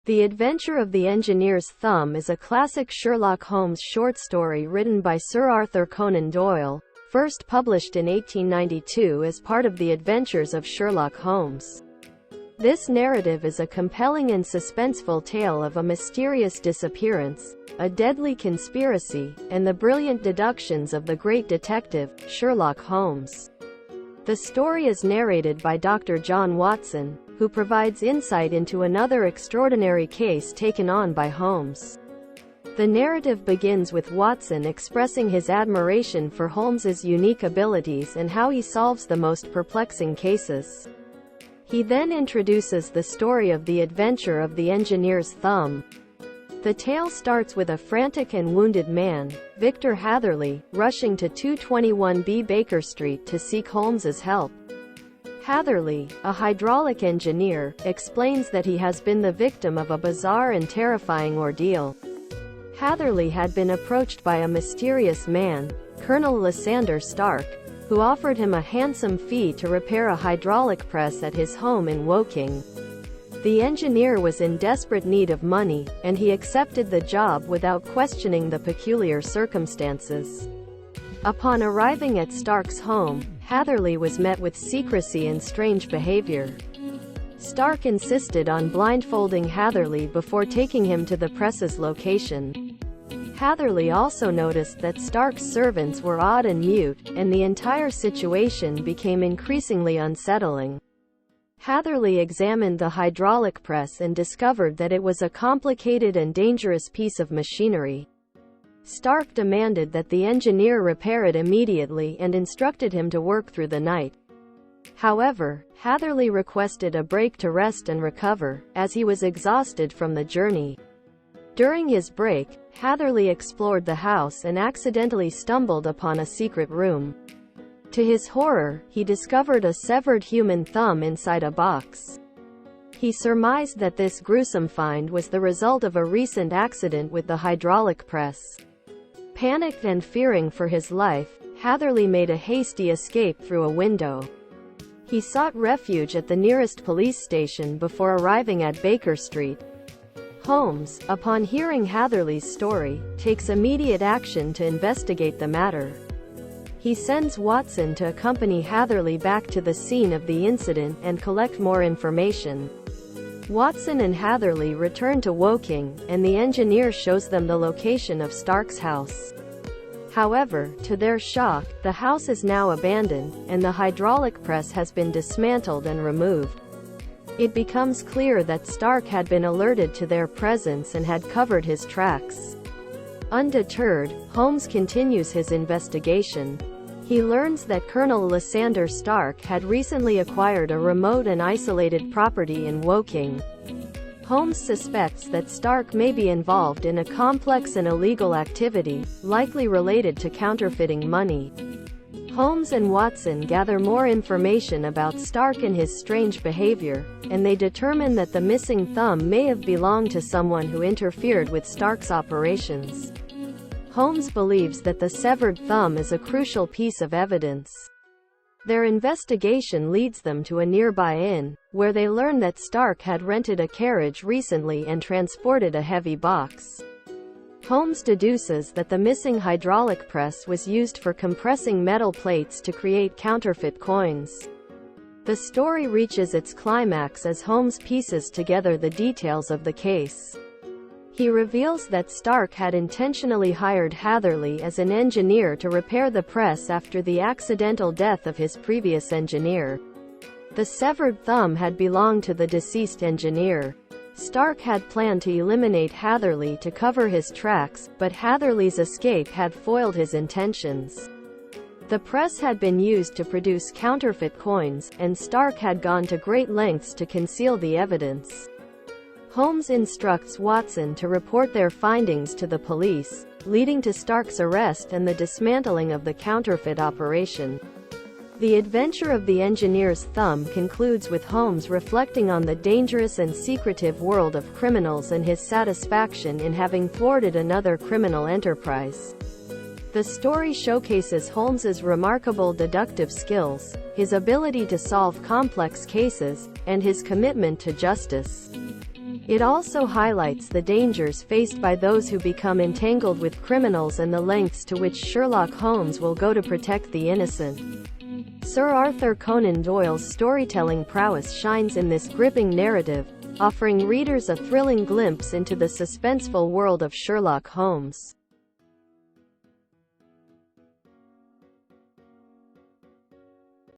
The Adventure of the Engineer's Thumb is a classic Sherlock Holmes short story written by Sir Arthur Conan Doyle, first published in 1892 as part of the Adventures of Sherlock Holmes. This narrative is a compelling and suspenseful tale of a mysterious disappearance, a deadly conspiracy, and the brilliant deductions of the great detective, Sherlock Holmes. The story is narrated by Dr. John Watson, who provides insight into another extraordinary case taken on by Holmes. The narrative begins with Watson expressing his admiration for Holmes's unique abilities and how he solves the most perplexing cases. He then introduces the story of the adventure of the engineer's thumb. The tale starts with a frantic and wounded man, Victor Hatherley, rushing to 221B Baker Street to seek Holmes's help. Hatherley, a hydraulic engineer, explains that he has been the victim of a bizarre and terrifying ordeal. Hatherley had been approached by a mysterious man, Colonel Lysander Stark, who offered him a handsome fee to repair a hydraulic press at his home in Woking. The engineer was in desperate need of money, and he accepted the job without questioning the peculiar circumstances. Upon arriving at Stark's home, Hatherley was met with secrecy and strange behavior. Stark insisted on blindfolding Hatherley before taking him to the press's location. Hatherley also noticed that Stark's servants were odd and mute, and the entire situation became increasingly unsettling. Hatherley examined the hydraulic press and discovered that it was a complicated and dangerous piece of machinery. Stark demanded that the engineer repair it immediately and instructed him to work through the night. However, Hatherley requested a break to rest and recover, as he was exhausted from the journey. During his break, Hatherley explored the house and accidentally stumbled upon a secret room. To his horror, he discovered a severed human thumb inside a box. He surmised that this gruesome find was the result of a recent accident with the hydraulic press. Panicked and fearing for his life, Hatherley made a hasty escape through a window. He sought refuge at the nearest police station before arriving at Baker Street. Holmes, upon hearing Hatherley's story, takes immediate action to investigate the matter. He sends Watson to accompany Hatherley back to the scene of the incident and collect more information. Watson and Hatherley return to Woking, and the engineer shows them the location of Stark's house. However, to their shock, the house is now abandoned, and the hydraulic press has been dismantled and removed. It becomes clear that Stark had been alerted to their presence and had covered his tracks. Undeterred, Holmes continues his investigation. He learns that Colonel Lysander Stark had recently acquired a remote and isolated property in Woking. Holmes suspects that Stark may be involved in a complex and illegal activity, likely related to counterfeiting money. Holmes and Watson gather more information about Stark and his strange behavior, and they determine that the missing thumb may have belonged to someone who interfered with Stark's operations. Holmes believes that the severed thumb is a crucial piece of evidence. Their investigation leads them to a nearby inn, where they learn that Stark had rented a carriage recently and transported a heavy box. Holmes deduces that the missing hydraulic press was used for compressing metal plates to create counterfeit coins. The story reaches its climax as Holmes pieces together the details of the case. He reveals that Stark had intentionally hired Hatherley as an engineer to repair the press after the accidental death of his previous engineer. The severed thumb had belonged to the deceased engineer. Stark had planned to eliminate Hatherley to cover his tracks, but Hatherley's escape had foiled his intentions. The press had been used to produce counterfeit coins, and Stark had gone to great lengths to conceal the evidence. Holmes instructs Watson to report their findings to the police, leading to Stark's arrest and the dismantling of the counterfeit operation. The adventure of the engineer's thumb concludes with Holmes reflecting on the dangerous and secretive world of criminals and his satisfaction in having thwarted another criminal enterprise. The story showcases Holmes's remarkable deductive skills, his ability to solve complex cases, and his commitment to justice. It also highlights the dangers faced by those who become entangled with criminals and the lengths to which Sherlock Holmes will go to protect the innocent. Sir Arthur Conan Doyle's storytelling prowess shines in this gripping narrative, offering readers a thrilling glimpse into the suspenseful world of Sherlock Holmes.